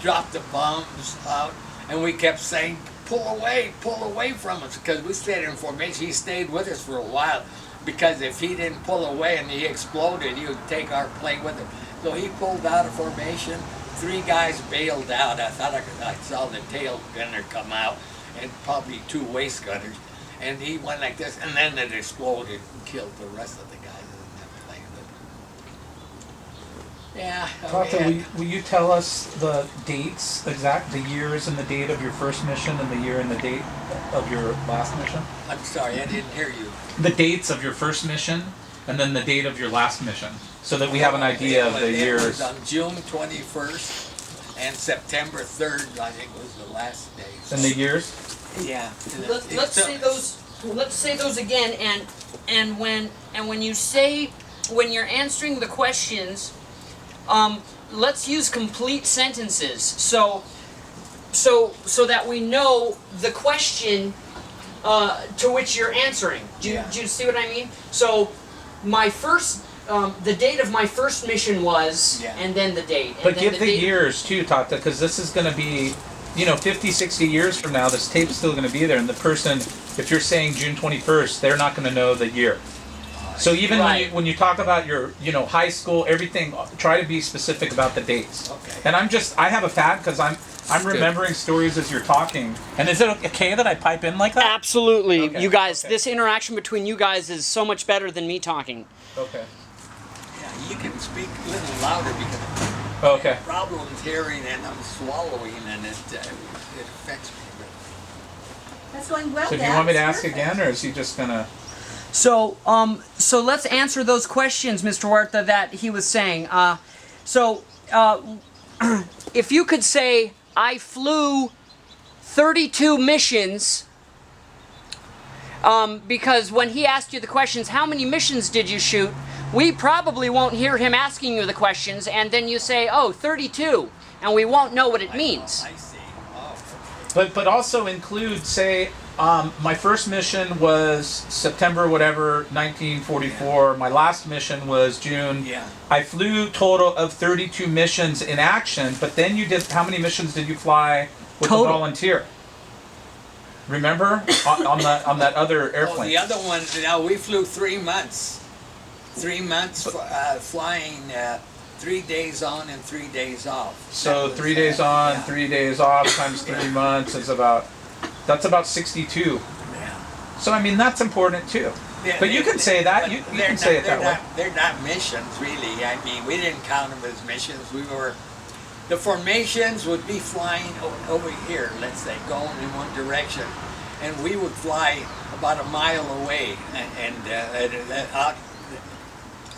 dropped the bombs out, and we kept saying, pull away from us, because we stayed in formation. He stayed with us for a while, because if he didn't pull away and he exploded, he would take our plane with him. So he pulled out of formation. 3 guys bailed out. I thought I saw the tail gunner come out, and probably 2 waist gunners. And he went like this, and then it exploded and killed the rest of the guys in that plane. But yeah. Tata, will you tell us the dates, the years and the date of your first mission, and the year and the date of your last mission? I'm sorry, I didn't hear you. The dates of your first mission, and then the date of your last mission, so that we have an idea of the years. It was on June 21st and September 3rd, I think, was the last day. So. And the years? Yeah. Let's say those. Let's say those again. And when you say, when you're answering the questions, let's use complete sentences. So that we know the question to which you're answering. Do you see what I mean? So my first. The date of my first mission was, and then the date. But give the years too, Tata, because this is going to be, 50, 60 years from now, this tape's still going to be there, and the person, if you're saying June 21st, they're not going to know the year. So even when you talk about your, high school, everything, try to be specific about the dates. Okay. And I have a pad because I'm remembering stories as you're talking. And is it okay that I pipe in like that? Absolutely. Okay. You guys, this interaction between you guys is so much better than me talking. Okay. You can speak a little louder because okay. I have problems hearing and I'm swallowing, and it affects me. That's going well. So do you want me to ask again, or is he just gonna? So let's answer those questions, Mr. Huerta, that he was saying. If you could say, I flew 32 missions. Because when he asked you the questions, how many missions did you shoot? We probably won't hear him asking you the questions, and then you say, 32, and we won't know what it means. I see. Oh. But also include, say, my first mission was September whatever 1944. My last mission was June. Yeah. I flew total of 32 missions in action. But then you did, how many missions did you fly with Total. a volunteer? Remember on that other airplane? Oh, the other one. Now we flew 3 months. 3 months flying. 3 days on and 3 days off. So 3 days on, 3 days off times 3 months is that's about 62. Yeah. So I mean that's important too. Yeah, but you can say that. You can say it that way. They're not missions really. I mean, we didn't count them as missions. The formations would be flying over here, let's say, going in one direction, and we would fly about a mile away and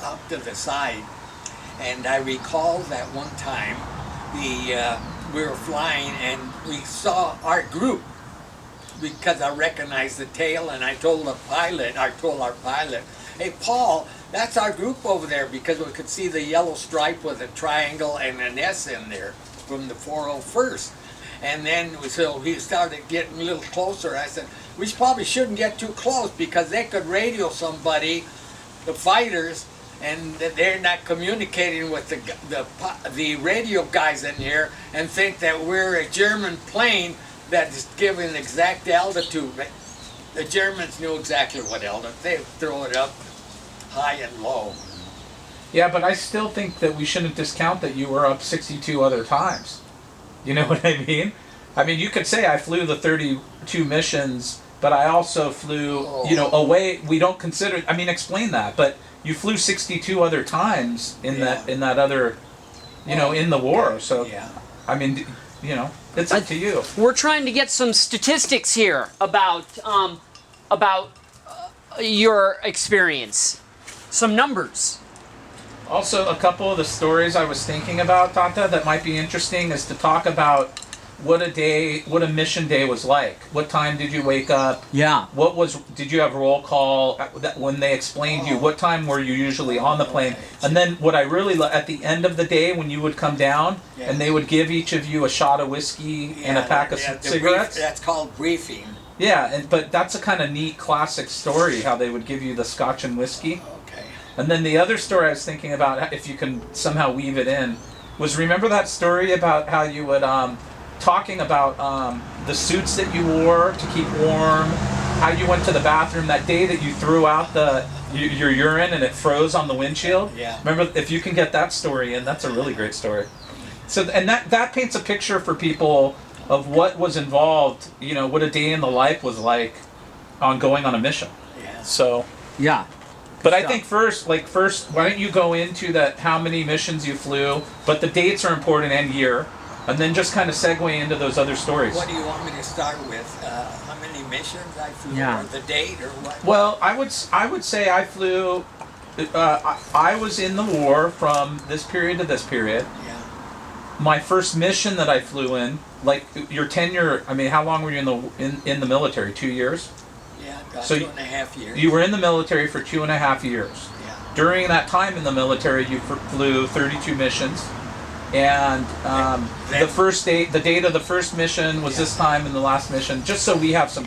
out to the side. And I recall that one time we were flying and we saw our group, because I recognized the tail, and I told our pilot, hey Paul, that's our group over there, because we could see the yellow stripe with a triangle and an S in there from the 401st. And then so he started getting a little closer. I said, we probably shouldn't get too close, because they could radio somebody, the fighters, and they're not communicating with the radio guys in here, and think that we're a German plane that is giving the exact altitude. The Germans knew exactly what altitude. They throw it up high and low. Yeah, but I still think that we shouldn't discount that you were up 62 other times. You know what I mean? I mean, you could say I flew the 32 missions, but I also flew, away. We don't consider. I mean, explain that. But you flew 62 other times in that other, in the war. So, I mean, it's up to you. We're trying to get some statistics here about your experience, some numbers. Also, a couple of the stories I was thinking about, Tata, that might be interesting is to talk about what a mission day was like. What time did you wake up? Yeah. Did you have roll call when they explained you? What time were you usually on the plane? And then what I really at the end of the day when you would come down and they would give each of you a shot of whiskey and a pack of cigarettes. That's called briefing. Yeah, but that's a kind of neat classic story how they would give you the scotch and whiskey. Okay. And then the other story I was thinking about, if you can somehow weave it in, was remember that story about how you would talking about the suits that you wore to keep warm, how you went to the bathroom that day that you threw out your urine and it froze on the windshield. Yeah. Remember, if you can get that story in, that's a really great story. So, and that paints a picture for people of what was involved, you know, what a day in the life was like on going on a mission. Yeah. So, Yeah. but I So- think first, why don't you go into that, how many missions you flew, but the dates are important and year, and then just kind of segue into those other stories. What do you want me to start with? How many missions I flew, Yeah. or the date, or what? Well, I would say I flew, I was in the war from this period to this period. Yeah. My first mission that I flew in, like your tenure, I mean, how long were you in the military? 2 years? Yeah. About So 2.5 years. You were in the military for 2.5 years. Yeah. During that time in the military, you flew 32 missions, and Then- the date of the first mission was Yeah. this time, and the last mission. Just so we have some